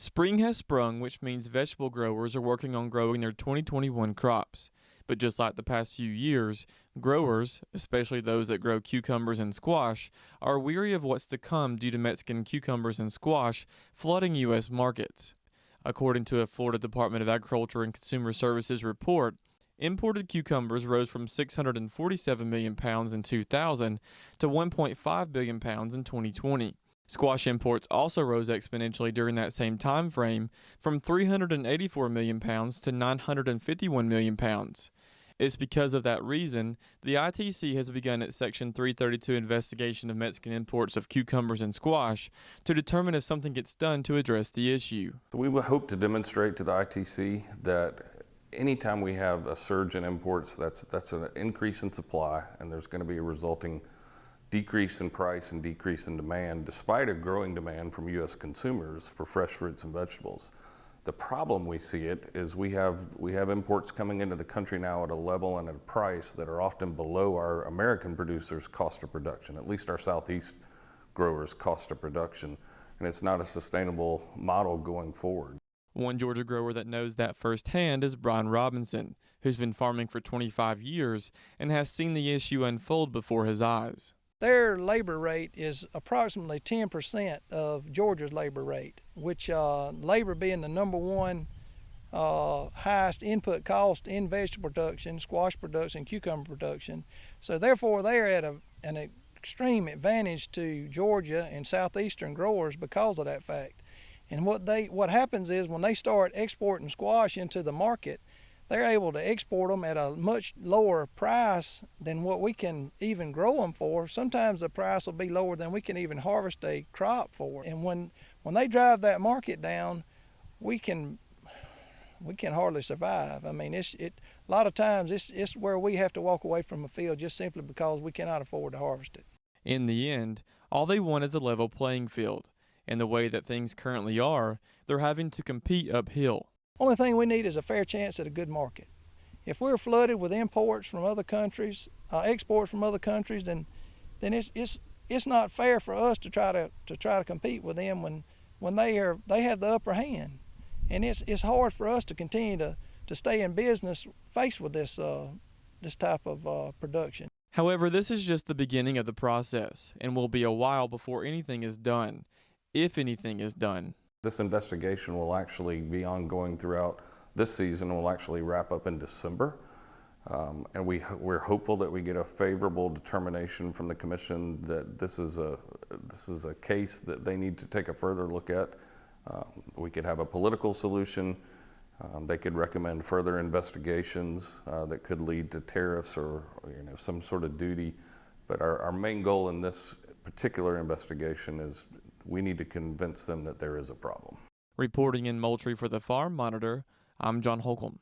Spring has sprung, which means vegetable growers are working on growing their 2021 crops. But just like the past few years, growers, especially those that grow cucumbers and squash, are weary of what's to come due to Mexican cucumbers and squash flooding U.S. markets. According to a Florida Department of Agriculture and Consumer Services report, imported cucumbers rose from 647 million pounds in 2000 to 1.5 billion pounds in 2020. Squash imports also rose exponentially during that same time frame, from 384 million pounds to 951 million pounds. It's because of that reason the ITC has begun its Section 332 investigation of Mexican imports of cucumbers and squash to determine if something gets done to address the issue. We will hope to demonstrate to the ITC that anytime we have a surge in imports, that's an increase in supply, and there's going to be a resulting decrease in price and decrease in demand, despite a growing demand from U.S. consumers for fresh fruits and vegetables. The problem we see it is we have imports coming into the country now at a level and at a price that are often below our American producers' cost of production, at least our Southeast growers' cost of production, and it's not a sustainable model going forward. One Georgia grower that knows that firsthand is Brian Robinson, who's been farming for 25 years and has seen the issue unfold before his eyes. Their labor rate is approximately 10% of Georgia's labor rate, which labor being the number one highest input cost in vegetable production, squash production, cucumber production. So therefore they're at an extreme advantage to Georgia and southeastern growers because of that fact. And what happens is when they start exporting squash into the market, they're able to export them at a much lower price than what we can even grow them for. Sometimes the price will be lower than we can even harvest a crop for. And when they drive that market down, we can hardly survive. I mean, a lot of times it's where we have to walk away from a field just simply because we cannot afford to harvest it. In the end, all they want is a level playing field. And the way that things currently are, they're having to compete uphill. Only thing we need is a fair chance at a good market. If we're flooded with imports from other countries, exports from other countries, then it's not fair for us to try to compete with them when they have the upper hand. And it's hard for us to continue to stay in business faced with this type of production. However, this is just the beginning of the process, and will be a while before anything is done, if anything is done. This investigation will actually be ongoing throughout this season. Will actually wrap up in December, and we're hopeful that we get a favorable determination from the commission that this is a case that they need to take a further look at. We could have a political solution. They could recommend further investigations that could lead to tariffs or some sort of duty. But our main goal in this particular investigation is we need to convince them that there is a problem. Reporting in Moultrie for the Farm Monitor, I'm John Holcomb.